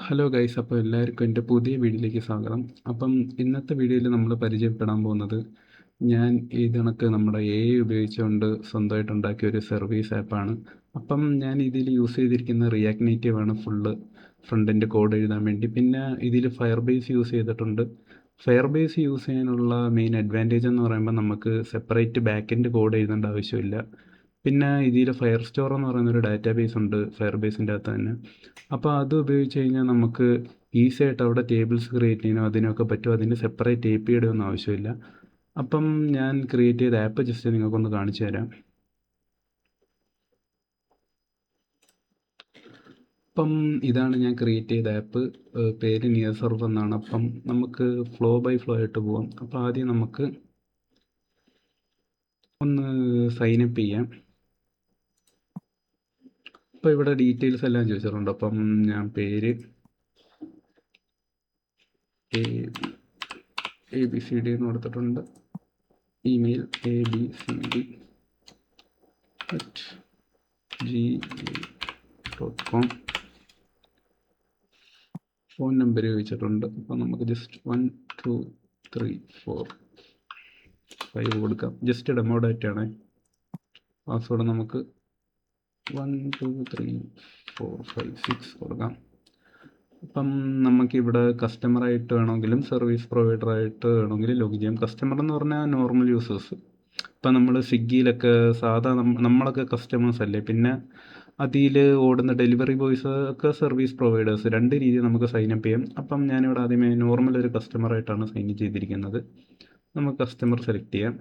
Hello guys, അപ്പോൾ എല്ലാവർക്കും എൻ്റെ പുതിയ വീഡിയോയിലേക്ക് സ്വാഗതം. അപ്പം ഇന്നത്തെ വീഡിയോയിൽ നമ്മൾ പരിചയപ്പെടാൻ പോകുന്നത് ഞാൻ കണക്ക് നമ്മുടെ AI ഉപയോഗിച്ചുകൊണ്ട് സ്വന്തമായിട്ട് ഉണ്ടാക്കിയ ഒരു സർവീസ് ആപ്പാണ്. അപ്പം ഞാൻ ഇതിൽ യൂസ് ചെയ്തിരിക്കുന്ന റിയാക്ട് നേറ്റീവ് ആണ് ഫുള്ള് ഫ്രണ്ട് എൻഡ് കോഡ് എഴുതാൻ വേണ്ടി. പിന്നെ ഇതിൽ ഫയർ ബേസ് യൂസ് ചെയ്തിട്ടുണ്ട്. ഫയർ ബേസ് യൂസ് ചെയ്യാനുള്ള മെയിൻ അഡ്വാൻറ്റേജ് എന്ന് പറയുമ്പോൾ നമുക്ക് സെപ്പറേറ്റ് ബാക്ക് എൻഡ് കോഡ് എഴുതേണ്ട ആവശ്യമില്ല. പിന്നെ ഇതിൽ ഫയർ സ്റ്റോർ എന്ന് പറയുന്നൊരു ഡാറ്റാബേസ് ഉണ്ട് ഫയർ ബേസിൻ്റെ അകത്ത് തന്നെ. അപ്പോൾ അത് ഉപയോഗിച്ച് കഴിഞ്ഞാൽ നമുക്ക് ഈസി ആയിട്ട് അവിടെ ടേബിൾസ് ക്രിയേറ്റ് ചെയ്യാനോ അതിനൊക്കെ പറ്റും. അതിന് സെപ്പറേറ്റ് API ഒന്നും ആവശ്യമില്ല. അപ്പം ഞാൻ ക്രിയേറ്റ് ചെയ്ത ആപ്പ് ജസ്റ്റ് നിങ്ങൾക്കൊന്ന് കാണിച്ചു തരാം. അപ്പം ഇതാണ് ഞാൻ ക്രിയേറ്റ് ചെയ്ത ആപ്പ്. പേര് നിയർ സർവർ എന്നാണ്. അപ്പം നമുക്ക് ഫ്ലോ ബൈ ഫ്ലോ ആയിട്ട് പോവാം. അപ്പോൾ ആദ്യം നമുക്ക് ഒന്ന് സൈനപ്പ് ചെയ്യാം. അപ്പോൾ ഇവിടെ ഡീറ്റെയിൽസ് എല്ലാം ചോദിച്ചിട്ടുണ്ട്. അപ്പം ഞാൻ പേര് ABCD എന്ന് കൊടുത്തിട്ടുണ്ട്. Email abcd@gmail.com. ഫോൺ നമ്പർ ചോദിച്ചിട്ടുണ്ട്. അപ്പോൾ നമുക്ക് ജസ്റ്റ് 1 2 3 4 5 കൊടുക്കാം. ജസ്റ്റ് ഡെമോ ഡാറ്റയാണ്. പാസ്വേഡ് നമുക്ക് 1 2 3 4 5 6 കൊടുക്കാം. അപ്പം നമുക്കിവിടെ കസ്റ്റമറായിട്ട് വേണമെങ്കിലും സർവീസ് പ്രൊവൈഡറായിട്ട് വേണമെങ്കിലും ലോഗിൻ ചെയ്യാം. കസ്റ്റമർ എന്ന് പറഞ്ഞാൽ നോർമൽ യൂസേഴ്സ്. ഇപ്പം നമ്മൾ സ്വിഗ്ഗിയിലൊക്കെ സാധാ നമ്മളൊക്കെ കസ്റ്റമേഴ്സ് അല്ലേ. പിന്നെ അതിൽ ഓടുന്ന ഡെലിവറി ബോയ്സ് ഒക്കെ സർവീസ് പ്രൊവൈഡേഴ്സ്. രണ്ട് രീതിയിൽ നമുക്ക് സൈനപ്പ് ചെയ്യാം. അപ്പം ഞാനിവിടെ ആദ്യമേ നോർമൽ ഒരു കസ്റ്റമറായിട്ടാണ് സൈൻ ചെയ്തിരിക്കുന്നത്. നമുക്ക് കസ്റ്റമർ സെലക്ട് ചെയ്യാം.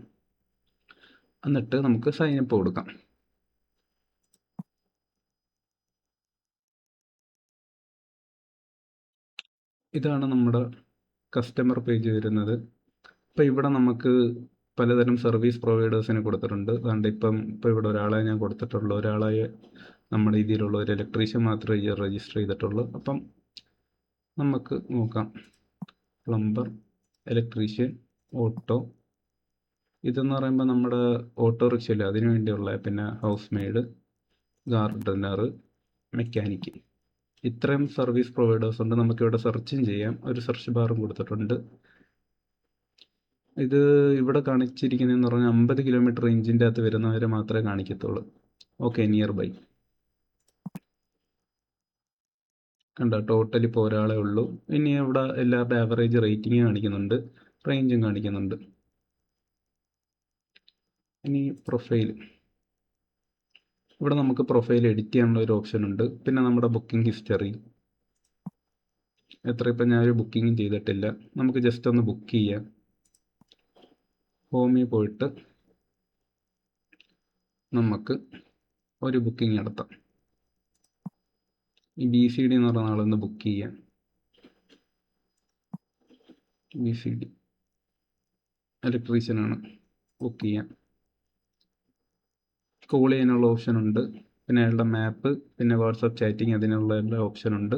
എന്നിട്ട് നമുക്ക് സൈനപ്പ് കൊടുക്കാം. ഇതാണ് നമ്മുടെ കസ്റ്റമർ പേജ് വരുന്നത്. അപ്പോൾ ഇവിടെ നമുക്ക് പലതരം സർവീസ് പ്രൊവൈഡേഴ്സിനെ കൊടുത്തിട്ടുണ്ട്. അതുകൊണ്ട് ഇപ്പോൾ ഇവിടെ ഒരാളെ ഞാൻ കൊടുത്തിട്ടുള്ളൂ. ഒരാളെ നമ്മുടെ രീതിയിലുള്ള ഒരു ഇലക്ട്രീഷ്യൻ മാത്രമേ രജിസ്റ്റർ ചെയ്തിട്ടുള്ളൂ. അപ്പം നമുക്ക് നോക്കാം. Plumber, electrician, auto. ഇതെന്ന് പറയുമ്പോൾ നമ്മുടെ ഓട്ടോറിക്ഷ ഇല്ല, അതിനു വേണ്ടിയുള്ള. പിന്നെ ഹൗസ് മെയ്ഡ്, ഗാർഡനർ, മെക്കാനിക്ക്. ഇത്രയും സർവീസ് പ്രൊവൈഡേഴ്സ് ഉണ്ട്. നമുക്കിവിടെ സെർച്ചും ചെയ്യാം. ഒരു സെർച്ച് ബാറും കൊടുത്തിട്ടുണ്ട്. ഇത് ഇവിടെ കാണിച്ചിരിക്കുന്നതെന്ന് പറഞ്ഞാൽ 50 കിലോമീറ്റർ റേഞ്ചിൻ്റെ അകത്ത് വരുന്നവരെ മാത്രമേ കാണിക്കത്തുള്ളൂ. Okay, nearby. കണ്ടോ, ടോട്ടൽ ഇപ്പോൾ ഒരാളേ ഉള്ളൂ. ഇനി ഇവിടെ എല്ലാവരുടെ ആവറേജ് റേറ്റിംഗ് കാണിക്കുന്നുണ്ട്, റേഞ്ചും കാണിക്കുന്നുണ്ട്. ഇനി പ്രൊഫൈൽ. ഇവിടെ നമുക്ക് പ്രൊഫൈൽ എഡിറ്റ് ചെയ്യാനുള്ള ഒരു ഓപ്ഷൻ ഉണ്ട്. പിന്നെ നമ്മുടെ ബുക്കിംഗ് ഹിസ്റ്ററി എത്ര. ഇപ്പം ഞാനൊരു ബുക്കിങ്ങും ചെയ്തിട്ടില്ല. നമുക്ക് ജസ്റ്റ് ഒന്ന് ബുക്ക് ചെയ്യാം. ഹോമിൽ പോയിട്ട് നമുക്ക് ഒരു ബുക്കിംഗ് നടത്താം. ഈ BCD എന്ന് പറയുന്ന ആളൊന്ന് ബുക്ക് ചെയ്യാം. BCD ഇലക്ട്രീഷ്യനാണ്. ബുക്ക് ചെയ്യാം. കോൾ ചെയ്യാനുള്ള ഓപ്ഷൻ ഉണ്ട്. പിന്നെ അയാളുടെ മാപ്പ്, പിന്നെ വാട്സപ്പ് ചാറ്റിങ്, അതിനുള്ള എല്ലാ ഓപ്ഷൻ ഉണ്ട്.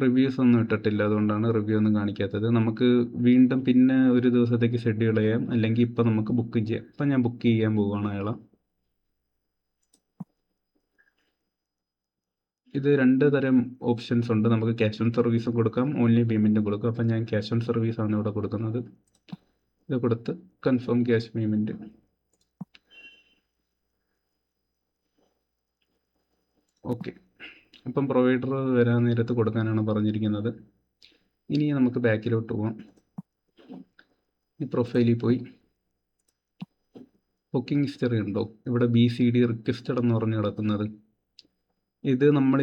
റിവ്യൂസ് ഒന്നും ഇട്ടിട്ടില്ല, അതുകൊണ്ടാണ് റിവ്യൂ ഒന്നും കാണിക്കാത്തത്. നമുക്ക് വീണ്ടും പിന്നെ ഒരു ദിവസത്തേക്ക് ഷെഡ്യൂൾ ചെയ്യാം, അല്ലെങ്കിൽ ഇപ്പം നമുക്ക് ബുക്ക് ചെയ്യാം. ഇപ്പം ഞാൻ ബുക്ക് ചെയ്യാൻ പോവുകയാണ് അയാളെ. ഇത് രണ്ട് തരം ഓപ്ഷൻസ് ഉണ്ട്. നമുക്ക് ക്യാഷ് ഓൺ സർവീസും കൊടുക്കാം, ഓൺലൈൻ പേയ്മെൻറ്റും കൊടുക്കാം. അപ്പം ഞാൻ ക്യാഷ് ഓൺ സർവീസാണ് ഇവിടെ കൊടുക്കുന്നത്. ഇത് കൊടുത്ത് കൺഫേം ക്യാഷ് പേയ്മെൻറ്റ്. ഓക്കെ. അപ്പം പ്രൊവൈഡർ വരാൻ നേരത്ത് കൊടുക്കാനാണ് പറഞ്ഞിരിക്കുന്നത്. ഇനി നമുക്ക് ബാക്കിലോട്ട് പോകാം. ഈ പ്രൊഫൈലിൽ പോയി ബുക്കിംഗ് ഹിസ്റ്ററി ഉണ്ടോ, ഇവിടെ BCD റിക്വസ്റ്റഡ് എന്ന് പറഞ്ഞ് കിടക്കുന്നത്. ഇത് നമ്മൾ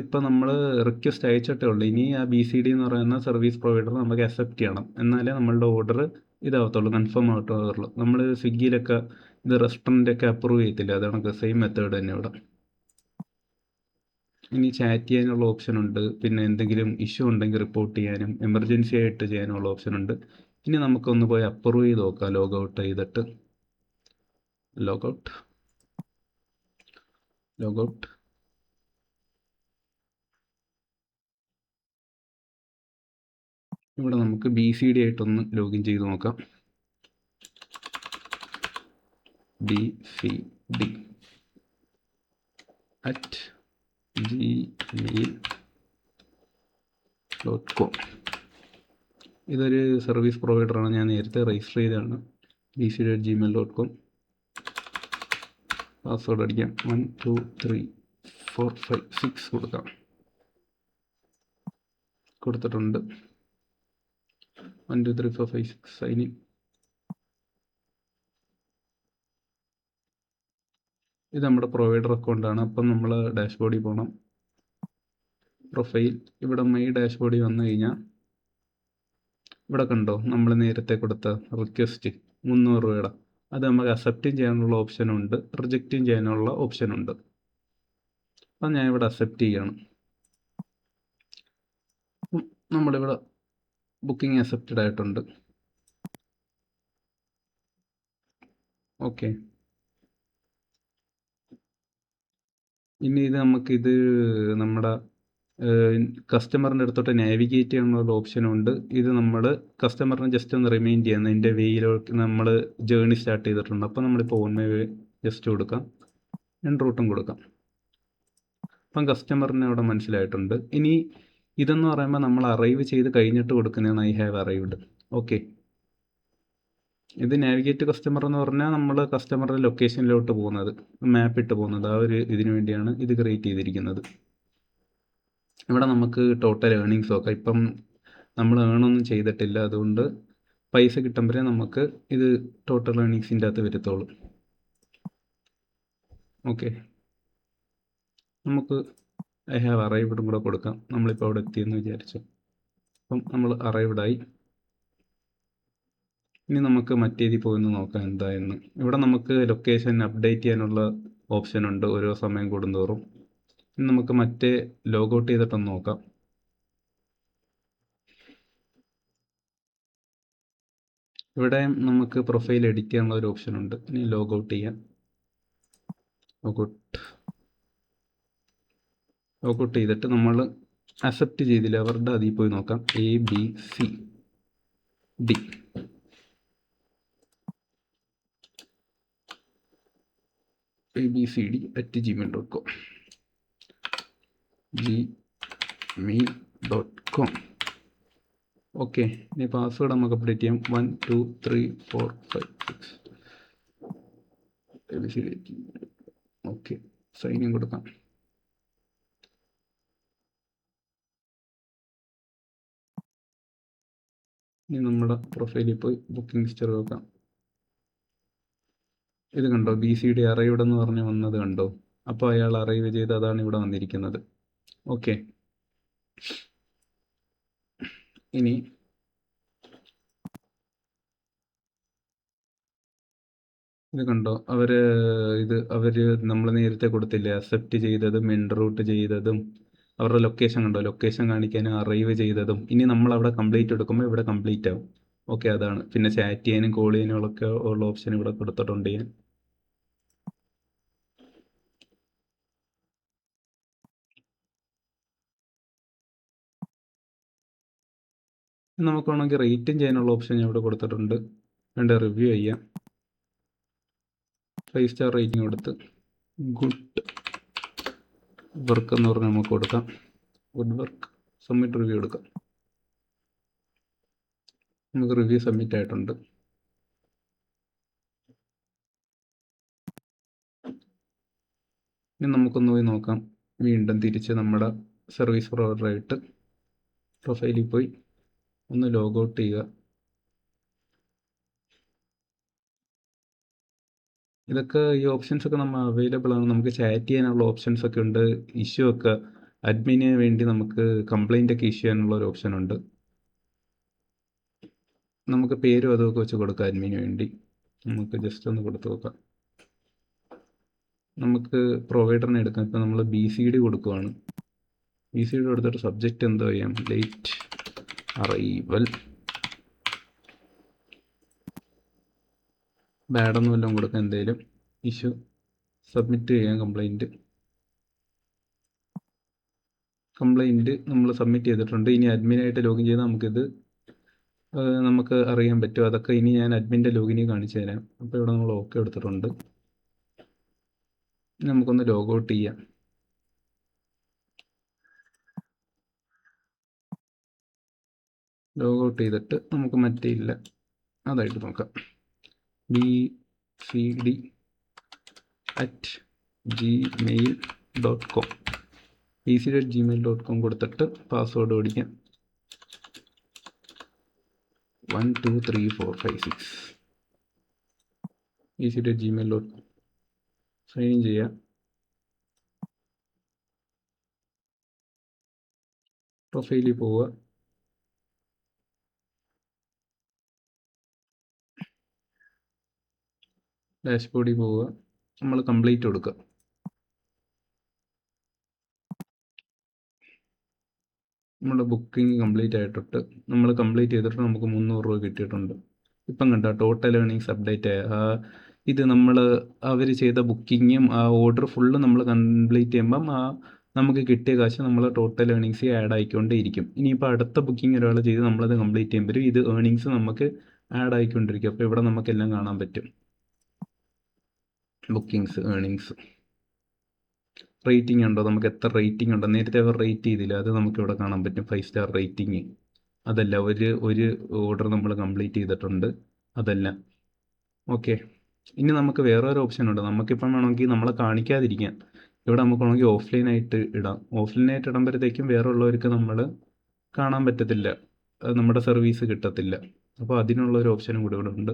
റിക്വസ്റ്റ് അയച്ചിട്ടേ ഉള്ളൂ. ഇനി ആ BCD എന്ന് പറയുന്ന സർവീസ് പ്രൊവൈഡർ നമുക്ക് അക്സെപ്റ്റ് ചെയ്യണം, എന്നാലേ നമ്മളുടെ ഓർഡർ ഇതാവത്തുള്ളൂ, കൺഫേം ആവത്തുള്ളൂ. നമ്മൾ സ്വിഗ്ഗിയിലൊക്കെ ഇത് റെസ്റ്റോറൻറ്റൊക്കെ അപ്രൂവ് ചെയ്യത്തില്ല, അതാണ് സെയിം മെത്തേഡ് തന്നെ ഇവിടെ. ഇനി ചാറ്റ് ചെയ്യാനുള്ള ഓപ്ഷൻ ഉണ്ട്. പിന്നെ എന്തെങ്കിലും ഇഷ്യൂ ഉണ്ടെങ്കിൽ റിപ്പോർട്ട് ചെയ്യാനും എമർജൻസി ആയിട്ട് ചെയ്യാനുള്ള ഓപ്ഷൻ ഉണ്ട്. ഇനി നമുക്കൊന്ന് പോയി അപ്രൂവ് ചെയ്ത് നോക്കാം. ലോഗൗട്ട് ചെയ്തിട്ട് ലോഗൗട്ട്. ഇവിടെ നമുക്ക് BCD ആയിട്ടൊന്ന് ലോഗിൻ ചെയ്ത് നോക്കാം. BCD gmail.com. ഇതൊരു സർവീസ് പ്രൊവൈഡറാണ്, ഞാൻ നേരത്തെ രജിസ്റ്റർ ചെയ്തതാണ്. bcd@gmail.com. പാസ്വേഡ് അടിക്കാം. 1 2 3 4 5 6 കൊടുക്കാം. കൊടുത്തിട്ടുണ്ട്. 1 2 3 4 5 6 സൈൻ ഇൻ. ഇത് നമ്മുടെ പ്രൊവൈഡർ അക്കൗണ്ടാണ്. അപ്പം നമ്മൾ ഡാഷ്ബോർഡിൽ പോകണം. പ്രൊഫൈൽ, ഇവിടെ മൈ ഡാഷ്ബോർഡിൽ വന്നു കഴിഞ്ഞാൽ ഇവിടെ കണ്ടോ നമ്മൾ നേരത്തെ കൊടുത്ത റിക്വസ്റ്റ് 300 രൂപയുടെ, അത് നമുക്ക് അക്സെപ്റ്റും ചെയ്യാനുള്ള ഓപ്ഷനുണ്ട്, റിജക്റ്റും ചെയ്യാനുള്ള ഓപ്ഷനുണ്ട്. അപ്പം ഞാൻ ഇവിടെ അക്സെപ്റ്റ് ചെയ്യാണ്. നമ്മളിവിടെ ബുക്കിംഗ് അക്സെപ്റ്റഡ് ആയിട്ടുണ്ട്. ഓക്കെ, ഇനി ഇത് നമുക്കിത് നമ്മുടെ കസ്റ്റമറിൻ്റെ അടുത്തോട്ട് നാവിഗേറ്റ് ചെയ്യാനുള്ള ഓപ്ഷനുണ്ട്. ഇത് നമ്മൾ കസ്റ്റമറിനെ ജസ്റ്റ് ഒന്ന് റിമൈൻഡ് ചെയ്യുന്നത് എൻ്റെ വേയിലോട്ട് നമ്മൾ ജേർണി സ്റ്റാർട്ട് ചെയ്തിട്ടുണ്ട്. അപ്പോൾ നമ്മളിപ്പോൾ ഓൺ മൈ വേ ജസ്റ്റ് കൊടുക്കാം, എൻ റൂട്ടും കൊടുക്കാം. അപ്പം കസ്റ്റമറിന് അവിടെ മനസ്സിലായിട്ടുണ്ട്. ഇനി ഇതെന്ന് പറയുമ്പോൾ നമ്മൾ അറൈവ് ചെയ്ത് കഴിഞ്ഞിട്ട് കൊടുക്കുന്നതാണ് ഐ ഹാവ് അറൈവ്ഡ്. ഓക്കെ, ഇത് നാവിഗേറ്റ് കസ്റ്റമർ എന്ന് പറഞ്ഞാൽ നമ്മൾ കസ്റ്റമറുടെ ലൊക്കേഷനിലോട്ട് പോകുന്നത്, മാപ്പ് ഇട്ട് പോകുന്നത്, ആ ഒരു ഇതിനു വേണ്ടിയാണ് ഇത് ക്രിയേറ്റ് ചെയ്തിരിക്കുന്നത്. ഇവിടെ നമുക്ക് ടോട്ടൽ ഏർണിങ്സ് നോക്കാം. ഇപ്പം നമ്മൾ ഏണൊന്നും ചെയ്തിട്ടില്ല, അതുകൊണ്ട് പൈസ കിട്ടുമ്പോഴേ നമുക്ക് ഇത് ടോട്ടൽ ഏർണിങ്സിൻ്റെ അകത്ത് വരത്തുള്ളൂ. ഓക്കെ, നമുക്ക് ഐ ഹാവ് അറൈവ്ഡും കൂടെ കൊടുക്കാം. നമ്മളിപ്പോൾ അവിടെ എത്തിയെന്ന് വിചാരിച്ചു. അപ്പം നമ്മൾ അറൈവ്ഡായി. ഇനി നമുക്ക് മറ്റേതിൽ പോയിന്ന് നോക്കാം എന്തായെന്ന്. ഇവിടെ നമുക്ക് ലൊക്കേഷൻ അപ്ഡേറ്റ് ചെയ്യാനുള്ള ഓപ്ഷനുണ്ട് ഓരോ സമയം കൂടുന്തോറും. ഇനി നമുക്ക് മറ്റേ ലോഗൗട്ട് ചെയ്തിട്ടൊന്ന് നോക്കാം. ഇവിടെ നമുക്ക് പ്രൊഫൈൽ എഡിറ്റ് ചെയ്യാനുള്ള ഒരു ഓപ്ഷനുണ്ട്. ഇനി ലോഗൗട്ട് ചെയ്യാം. ലോഗൗട്ട് ചെയ്തിട്ട് നമ്മൾ അക്സെപ്റ്റ് ചെയ്തില്ല അവരുടെ അതിൽ പോയി നോക്കാം. abcd@gmail.com. gmail.com. ഓക്കെ, ഇനി പാസ്വേഡ് നമുക്ക് അപ്ഡേറ്റ് ചെയ്യാം. 1 2 3 4 5 6 abcd. ഓക്കെ, സൈൻ ഇൻ കൊടുക്കാം. ഇനി നമ്മുടെ പ്രൊഫൈലിൽ പോയി ബുക്കിംഗ് ഹിസ്റ്ററി നോക്കാം. ഇത് കണ്ടോ, BCD അറൈവ്ഡ് എന്ന് പറഞ്ഞ് വന്നത് കണ്ടോ? അപ്പോൾ അയാൾ അറൈവ് ചെയ്ത് അതാണ് ഇവിടെ വന്നിരിക്കുന്നത്. ഓക്കെ, ഇനി ഇത് കണ്ടോ, അവർ നമ്മൾ നേരത്തെ കൊടുത്തില്ലേ അക്സെപ്റ്റ് ചെയ്തതും എൻ റൂട്ട് ചെയ്തതും, അവരുടെ ലൊക്കേഷൻ കണ്ടോ, ലൊക്കേഷൻ കാണിക്കാനും അറൈവ് ചെയ്തതും. ഇനി നമ്മൾ അവിടെ കംപ്ലീറ്റ് എടുക്കുമ്പോൾ ഇവിടെ കംപ്ലീറ്റ് ആവും. ഓക്കെ, അതാണ്. പിന്നെ ചാറ്റ് ചെയ്യാനും കോൾ ചെയ്യാനും ഒക്കെ ഉള്ള ഓപ്ഷൻ ഇവിടെ കൊടുത്തിട്ടുണ്ട് ഞാൻ. നമുക്ക് വേണമെങ്കിൽ റേറ്റും ചെയ്യാനുള്ള ഓപ്ഷൻ ഞാൻ ഇവിടെ കൊടുത്തിട്ടുണ്ട്. വേണ്ട റിവ്യൂ ചെയ്യാം. 5 സ്റ്റാർ റേറ്റിംഗ് കൊടുത്ത് ഗുഡ് വർക്ക് എന്ന് പറഞ്ഞ് നമുക്ക് കൊടുക്കാം. ഗുഡ് വർക്ക്, സബ്മിറ്റ് റിവ്യൂ കൊടുക്കാം. നമുക്ക് റിവ്യൂ സബ്മിറ്റ് ആയിട്ടുണ്ട്. ഇനി നമുക്കൊന്ന് പോയി നോക്കാം. വീണ്ടും തിരിച്ച് നമ്മുടെ സർവീസ് പ്രൊവൈഡറായിട്ട് പ്രൊഫൈലിൽ പോയി ഒന്ന് ലോഗൗട്ട് ചെയ്യുക. ഇതൊക്കെ ഈ ഓപ്ഷൻസ് ഒക്കെ നമ്മൾ അവൈലബിൾ ആണ്. നമുക്ക് ചാറ്റ് ചെയ്യാനുള്ള ഓപ്ഷൻസ് ഒക്കെ ഉണ്ട്. ഇഷ്യൂ ഒക്കെ അഡ്മിന് വേണ്ടി നമുക്ക് കംപ്ലൈൻ്റ് ഒക്കെ ഇഷ്യൂ ചെയ്യാനുള്ള ഒരു ഓപ്ഷൻ ഉണ്ട്. നമുക്ക് പേരും അതൊക്കെ വെച്ച് കൊടുക്കാം അഡ്മിന് വേണ്ടി. നമുക്ക് ജസ്റ്റ് ഒന്ന് കൊടുത്ത് നോക്കാം. നമുക്ക് പ്രൊവൈഡറിനെ എടുക്കാം. ഇപ്പം നമ്മൾ BCD കൊടുക്കുവാണ്. BCD കൊടുത്തിട്ട് സബ്ജക്റ്റ് എന്തോ ചെയ്യാം, ലേറ്റ് അറൈവൽ. ബാഡൊന്നും വല്ലതും കൊടുക്കാം, എന്തെങ്കിലും ഇഷ്യൂ സബ്മിറ്റ് ചെയ്യാം. കംപ്ലൈൻറ്റ് നമ്മൾ സബ്മിറ്റ് ചെയ്തിട്ടുണ്ട്. ഇനി അഡ്മിനായിട്ട് ലോഗിൻ ചെയ്താൽ നമുക്ക് അറിയാൻ പറ്റും. അതൊക്കെ ഇനി ഞാൻ അഡ്മിൻ്റെ ലോഗിനിൽ കാണിച്ചു തരാം. അപ്പോൾ ഇവിടെ നമ്മൾ ഓക്കെ എടുത്തിട്ടുണ്ട്. നമുക്കൊന്ന് ലോഗൗട്ട് ചെയ്യാം. ലോഗൗട്ട് ചെയ്തിട്ട് നമുക്ക് മറ്റേ ഇല്ല അതായിട്ട് നോക്കാം. bcd@gmail.com bcd@gmail.com കൊടുത്തിട്ട് പാസ്വേഡ് ഓടിക്കാം. 123456 bcd@gmail.com സൈൻ ഇൻ ചെയ്യാം. പ്രൊഫൈലിൽ പോവുക. ഡാഷ്ബോർഡിൽ പോവുക. നമ്മൾ കംപ്ലീറ്റ് കൊടുക്കുക. നമ്മുടെ ബുക്കിംഗ് കംപ്ലീറ്റ് ആയിട്ടിട്ട് നമ്മൾ കംപ്ലീറ്റ് ചെയ്തിട്ട് നമുക്ക് 300 രൂപ കിട്ടിയിട്ടുണ്ട്. ഇപ്പം കണ്ട ടോട്ടൽ ഏർണിങ്സ് അപ്ഡേറ്റ് ആയ ഇത് നമ്മൾ അവർ ചെയ്ത ബുക്കിങ്ങും ആ ഓർഡർ ഫുള്ള് നമ്മൾ കംപ്ലീറ്റ് ചെയ്യുമ്പം നമുക്ക് കിട്ടിയ കാശ് നമ്മൾ ടോട്ടൽ ഏർണിങ്സ് ആഡ് ആയിക്കൊണ്ടേയിരിക്കും. ഇനിയിപ്പോൾ അടുത്ത ബുക്കിംഗ് ഒരാൾ ചെയ്ത് നമ്മളത് കംപ്ലീറ്റ് ചെയ്യുമ്പോൾ ഇത് ഏർണിങ്സ് നമുക്ക് ആഡ് ആയിക്കൊണ്ടിരിക്കും. അപ്പോൾ ഇവിടെ നമുക്കെല്ലാം കാണാൻ പറ്റും. ബുക്കിങ്സ്, ഏർണിങ്സ്, റേറ്റിംഗ് ഉണ്ടോ, നമുക്ക് എത്ര റേറ്റിംഗ് ഉണ്ടോ, നേരത്തെ അവർ റേറ്റ് ചെയ്തില്ല, അത് നമുക്കിവിടെ കാണാൻ പറ്റും. 5 സ്റ്റാർ റേറ്റിംഗ്, അതല്ല ഒരു ഓർഡർ നമ്മൾ കംപ്ലീറ്റ് ചെയ്തിട്ടുണ്ട്, അതെല്ലാം. ഓക്കെ, ഇനി നമുക്ക് വേറൊരു ഓപ്ഷൻ ഉണ്ട്. നമുക്കിപ്പം വേണമെങ്കിൽ നമ്മളെ കാണിക്കാതിരിക്കാം. ഇവിടെ നമുക്ക് വേണമെങ്കിൽ ഓഫ്ലൈനായിട്ട് ഇടാം. ഓഫ്ലൈനായിട്ട് ഇടുമ്പോഴത്തേക്കും വേറെ ഉള്ളവർക്ക് നമ്മൾ കാണാൻ പറ്റത്തില്ല, നമ്മുടെ സർവീസ് കിട്ടത്തില്ല. അപ്പോൾ അതിനുള്ള ഒരു ഓപ്ഷനും കൂടി ഇവിടെ ഉണ്ട്.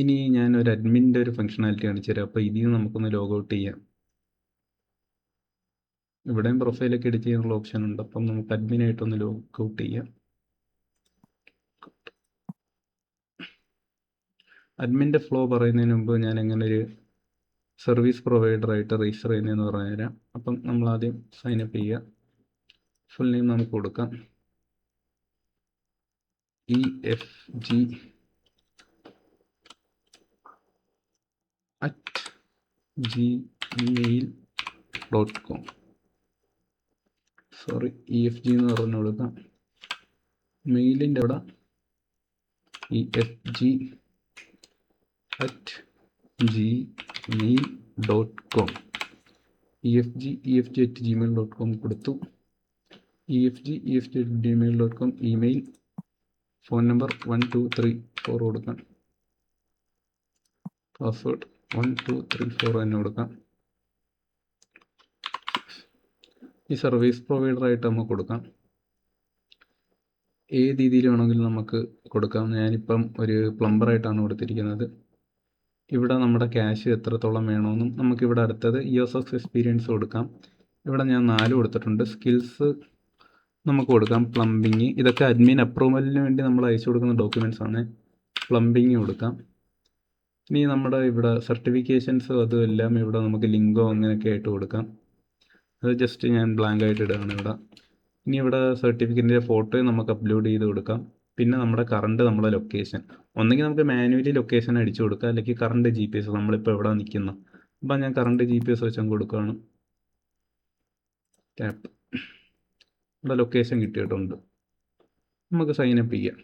ഇനി ഞാൻ ഒരു അഡ്മിൻ്റെ ഒരു ഫംഗ്ഷനാലിറ്റി കാണിച്ചു തരാം. അപ്പോൾ ഇതിൽ നിന്ന് നമുക്കൊന്ന് ലോഗൗട്ട് ചെയ്യാം. ഇവിടെയും പ്രൊഫൈലൊക്കെ എഡിറ്റ് ചെയ്യാനുള്ള ഓപ്ഷൻ ഉണ്ട്. അപ്പം നമുക്ക് അഡ്മിനായിട്ടൊന്ന് ലോഗൗട്ട് ചെയ്യാം. അഡ്മിൻ്റെ ഫ്ലോ പറയുന്നതിന് മുമ്പ് ഞാൻ എങ്ങനെ ഒരു സർവീസ് പ്രൊവൈഡറായിട്ട് രജിസ്റ്റർ ചെയ്യുന്നതെന്ന് പറഞ്ഞുതരാം. അപ്പം നമ്മൾ ആദ്യം സൈനപ്പ് ചെയ്യുക. ഫുൾ നെയിം നമുക്ക് കൊടുക്കാം. efg@gmail.com EFG എന്ന് പറഞ്ഞു കൊടുക്കാം. മെയിലിൻ്റെ അവിടെ efg@gmail.com efg@gmail.com കൊടുത്തു. efg@gmail.com ഇമെയിൽ, ഫോൺ നമ്പർ 1234 കൊടുക്കാം. പാസ്വേഡ് 1234 തന്നെ കൊടുക്കാം. ഈ സർവീസ് പ്രൊവൈഡറായിട്ട് നമുക്ക് കൊടുക്കാം. ഏത് രീതിയിൽ വേണമെങ്കിലും നമുക്ക് കൊടുക്കാം. ഞാനിപ്പം ഒരു പ്ലംബറായിട്ടാണ് കൊടുത്തിരിക്കുന്നത്. ഇവിടെ നമ്മുടെ ക്യാഷ് എത്രത്തോളം വേണമെന്നും നമുക്കിവിടെ അടുത്തത് ഇയേഴ്സ് ഓഫ് എക്സ്പീരിയൻസ് കൊടുക്കാം. ഇവിടെ ഞാൻ 4 കൊടുത്തിട്ടുണ്ട്. സ്കിൽസ് നമുക്ക് കൊടുക്കാം. പ്ലംബിങ്, ഇതൊക്കെ അഡ്മിൻ അപ്രൂവലിന് വേണ്ടി നമ്മൾ അയച്ചു കൊടുക്കുന്ന ഡോക്യുമെൻറ്റ്സ് ആണ്. പ്ലംബിങ് കൊടുക്കാം. ഇനി നമ്മുടെ ഇവിടെ സർട്ടിഫിക്കേഷൻസ് അതും എല്ലാം ഇവിടെ നമുക്ക് ലിങ്കോ അങ്ങനെയൊക്കെ ആയിട്ട് കൊടുക്കാം. അത് ജസ്റ്റ് ഞാൻ ബ്ലാങ്ക് ആയിട്ട് ഇടുകയാണ് ഇവിടെ. ഇനി ഇവിടെ സർട്ടിഫിക്കറ്റിൻ്റെ ഫോട്ടോയും നമുക്ക് അപ്ലോഡ് ചെയ്ത് കൊടുക്കാം. പിന്നെ നമ്മുടെ കറണ്ട്, നമ്മുടെ ലൊക്കേഷൻ, ഒന്നെങ്കിൽ നമുക്ക് മാനുവലി ലൊക്കേഷൻ അടിച്ചു കൊടുക്കാം, അല്ലെങ്കിൽ കറണ്ട് GPS, നമ്മളിപ്പോൾ എവിടെ നിൽക്കുന്നു. അപ്പം ഞാൻ കറണ്ട് GPS വെച്ചാൽ കൊടുക്കുകയാണ്. ടാപ്പ്, ഇവിടെ ലൊക്കേഷൻ കിട്ടിയിട്ടുണ്ട്. നമുക്ക് സൈനപ്പ് ചെയ്യാം.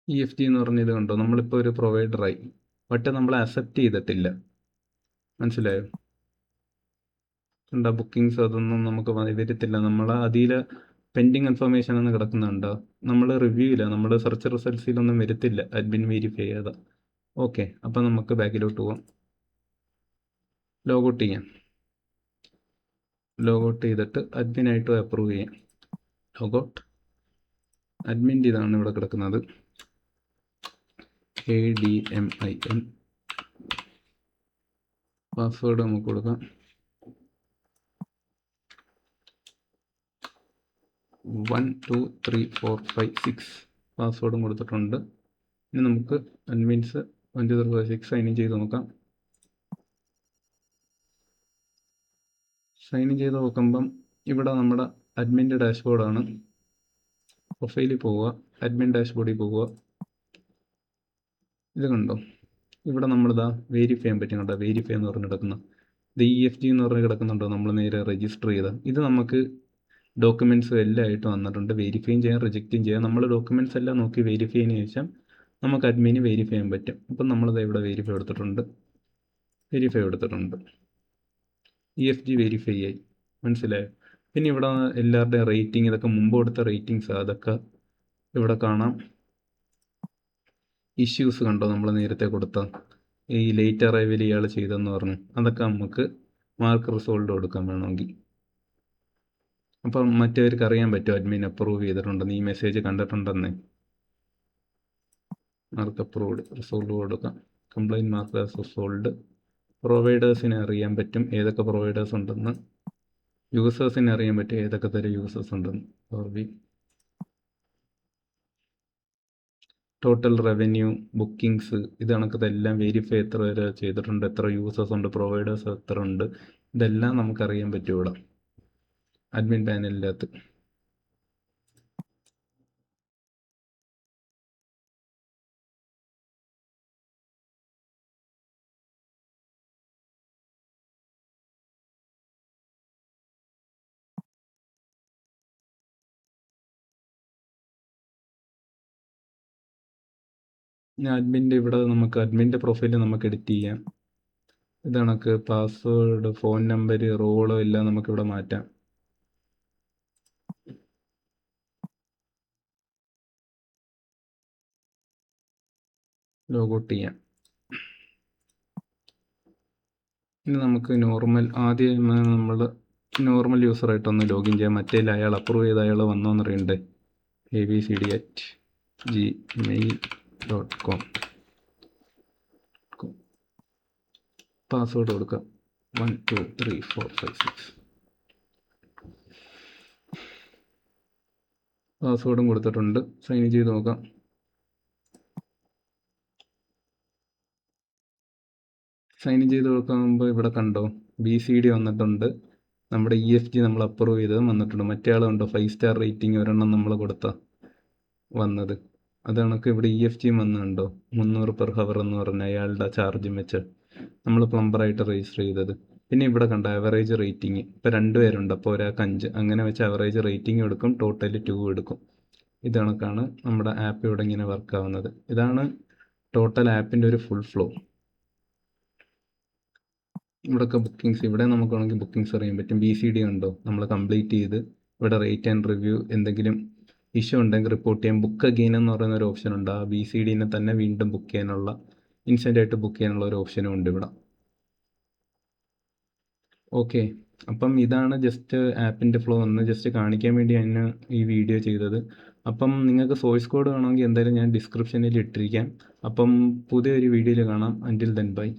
EFG എന്ന് പറഞ്ഞത് കണ്ടോ, നമ്മളിപ്പോൾ ഒരു പ്രൊവൈഡറായി, ബട്ട് നമ്മൾ അക്സെപ്റ്റ് ചെയ്തിട്ടില്ല. മനസ്സിലായോ? കണ്ടോ, ബുക്കിങ്സ് അതൊന്നും നമുക്ക് വരത്തില്ല. നമ്മൾ അതിൽ പെൻഡിങ് ഇൻഫർമേഷൻ എന്ന് കിടക്കുന്നുണ്ടോ, നമ്മൾ റിവ്യൂ ഇല്ല, നമ്മൾ സെർച്ച് റിസൾട്ട്സിലൊന്നും വരത്തില്ല അഡ്മിൻ വെരിഫൈ ചെയ്യാതെ. ഓക്കെ, അപ്പം നമുക്ക് ബാക്കിലോട്ട് പോവാം. ലോഗൗട്ട് ചെയ്യാം. ലോഗൗട്ട് ചെയ്തിട്ട് അഡ്മിനായിട്ട് അപ്രൂവ് ചെയ്യാം. ലോഗൗട്ട്, അഡ്മിൻ്റെ ഇതാണ് ഇവിടെ കിടക്കുന്നത്, ADMIN. പാസ്വേഡ് നമുക്ക് കൊടുക്കാം. 123456 പാസ്വേഡും കൊടുത്തിട്ടുണ്ട്. ഇനി നമുക്ക് അഡ്മിൻസ് 123456 സൈൻ ഇൻ ചെയ്ത് നോക്കാം. സൈൻ ഇൻ ചെയ്ത് നോക്കുമ്പം ഇവിടെ നമ്മുടെ അഡ്മിൻ്റെ ഡാഷ്ബോർഡാണ്. പ്രൊഫൈലിൽ പോവുക, അഡ്മിൻ ഡാഷ്ബോർഡിൽ പോവുക. ഇത് കണ്ടോ, ഇവിടെ നമ്മളിതാ വെരിഫൈ ചെയ്യാൻ പറ്റും. കണ്ടോ, വെരിഫൈ എന്ന് പറഞ്ഞ് കിടക്കുന്ന ഇത് EFG എന്ന് പറഞ്ഞ് കിടക്കുന്നുണ്ടോ, നമ്മൾ നേരെ രജിസ്റ്റർ ചെയ്ത ഇത് നമുക്ക് ഡോക്യുമെൻറ്റ്സും എല്ലാം ആയിട്ട് വന്നിട്ടുണ്ട്. വെരിഫൈയും ചെയ്യാം, റിജക്റ്റും ചെയ്യാം. നമ്മൾ ഡോക്യുമെൻറ്റ്സ് എല്ലാം നോക്കി വെരിഫൈ ചെയ്തതിന് ശേഷം നമുക്ക് അഡ്മിന് വെരിഫൈ ചെയ്യാൻ പറ്റും. അപ്പം നമ്മളത് ഇവിടെ വെരിഫൈ കൊടുത്തിട്ടുണ്ട്. EFG വെരിഫൈ ആയി, മനസ്സിലായോ? പിന്നെ ഇവിടെ എല്ലാവരുടെയും റേറ്റിംഗ്, ഇതൊക്കെ മുമ്പ് കൊടുത്ത റേറ്റിംഗ്സ്, അതൊക്കെ ഇവിടെ കാണാം. ഇഷ്യൂസ് കണ്ടോ, നമ്മൾ നേരത്തെ കൊടുത്ത ഈ ലേറ്റ് അറൈവൽ ഇയാൾ ചെയ്തെന്ന് പറഞ്ഞു, അതൊക്കെ നമുക്ക് മാർക്ക് റിസോൾവ് കൊടുക്കാൻ വേണമെങ്കിൽ. അപ്പം മറ്റവർക്ക് അറിയാൻ പറ്റും അഡ്മിൻ അപ്രൂവ് ചെയ്തിട്ടുണ്ടെന്ന്, ഈ മെസ്സേജ് കണ്ടിട്ടുണ്ടെന്ന്. മാർക്ക് അപ്രൂവ്ഡ്, റിസോൾവ് കൊടുക്കാം. Complaint mark as resolved. പ്രൊവൈഡേഴ്സിനെ അറിയാൻ പറ്റും ഏതൊക്കെ പ്രൊവൈഡേഴ്സ് ഉണ്ടെന്ന്. യൂസേഴ്സിനെ അറിയാൻ പറ്റും ഏതൊക്കെ തരം യൂസേഴ്സ് ഉണ്ടെന്ന്. ടോട്ടൽ റവന്യൂ, ബുക്കിങ്സ്, ഇത് കണക്കതെല്ലാം വെരിഫൈ എത്ര വരെ ചെയ്തിട്ടുണ്ട്, എത്ര യൂസേഴ്സ് ഉണ്ട്, പ്രൊവൈഡേഴ്സ് എത്ര ഉണ്ട്, ഇതെല്ലാം നമുക്കറിയാൻ പറ്റും ഇവിടെ അഡ്മിൻ പാനലിനകത്ത്. അഡ്മിൻ്റെ ഇവിടെ നമുക്ക് അഡ്മിൻ്റെ പ്രൊഫൈൽ നമുക്ക് എഡിറ്റ് ചെയ്യാം. ഇത് കണക്ക് പാസ്വേഡ്, ഫോൺ നമ്പർ, റോള് എല്ലാം നമുക്കിവിടെ മാറ്റാം. ലോഗൗട്ട് ചെയ്യാം. ഇനി നമുക്ക് ആദ്യം നമ്മൾ നോർമൽ യൂസറായിട്ടൊന്ന് ലോഗിൻ ചെയ്യാം. മറ്റേ അയാൾ അപ്രൂവ് ചെയ്ത അയാൾ വന്നോന്ന് അറിയണ്ടേ. abcd@gmail.com പാസ്വേഡ് കൊടുക്കാം. 1 2 3 4 5 6. പാസ്വേഡും കൊടുത്തിട്ടുണ്ട്. സൈൻ ചെയ്ത് നോക്കാം. സൈൻ ചെയ്ത് നോക്കുമ്പോൾ ഇവിടെ കണ്ടോ BCD വന്നിട്ടുണ്ട്. നമ്മുടെ EFG നമ്മൾ അപ്രൂവ് ചെയ്തതും വന്നിട്ടുണ്ട്. മറ്റേ ആളുണ്ടോ 5 സ്റ്റാർ റേറ്റിംഗ് ഒരെണ്ണം നമ്മൾ കൊടുത്ത വന്നത്, അത് കണക്ക് ഇവിടെ EFG വന്നുണ്ടോ 300 പെർ ഹവർ എന്ന് പറഞ്ഞ അയാളുടെ ചാർജും വെച്ച് നമ്മൾ പ്ലംബറായിട്ട് രജിസ്റ്റർ ചെയ്തത്. പിന്നെ ഇവിടെ കണ്ട ആവറേജ് റേറ്റിംഗ്, ഇപ്പോൾ 2 പേരുണ്ട്, അപ്പോൾ ഒരാൾക്ക് 5, അങ്ങനെ വെച്ച് ആവറേജ് റേറ്റിംഗ് എടുക്കും, ടോട്ടൽ 2 എടുക്കും. ഇത് കണക്കാണ് നമ്മുടെ ആപ്പ് ഇവിടെ ഇങ്ങനെ വർക്ക് ആവുന്നത്. ഇതാണ് ടോട്ടൽ ആപ്പിൻ്റെ ഒരു ഫുൾ ഫ്ലോ. ഇവിടെയൊക്കെ ബുക്കിങ്സ്, ഇവിടെ നമുക്ക് വേണമെങ്കിൽ ബുക്കിങ്സ് അറിയാൻ പറ്റും. BCD ഉണ്ടോ നമ്മൾ കംപ്ലീറ്റ് ചെയ്ത്, ഇവിടെ റേറ്റ് ആൻഡ് റിവ്യൂ, എന്തെങ്കിലും ഇഷ്യൂ ഉണ്ടെങ്കിൽ റിപ്പോർട്ട് ചെയ്യാം. ബുക്ക് അഗെയിൻ എന്ന് പറയുന്ന ഒരു ഓപ്ഷൻ ഉണ്ട്. ആ BCDനെ തന്നെ വീണ്ടും ബുക്ക് ചെയ്യാനുള്ള, ഇൻസ്റ്റൻ്റായിട്ട് ബുക്ക് ചെയ്യാനുള്ള ഒരു ഓപ്ഷനും ഉണ്ട് ഇവിടെ. ഓക്കെ, അപ്പം ഇതാണ് ജസ്റ്റ് ആപ്പിൻ്റെ ഫ്ലോ ഒന്ന് ജസ്റ്റ് കാണിക്കാൻ വേണ്ടി ഞാൻ ഈ വീഡിയോ ചെയ്തത്. അപ്പം നിങ്ങൾക്ക് സോഴ്സ് കോഡ് വേണമെങ്കിൽ എന്തായാലും ഞാൻ ഡിസ്ക്രിപ്ഷനിൽ ഇട്ടിരിക്കാം. അപ്പം പുതിയൊരു വീഡിയോയിൽ കാണാം. അൻറ്റിൽ ദെൻ ബൈ.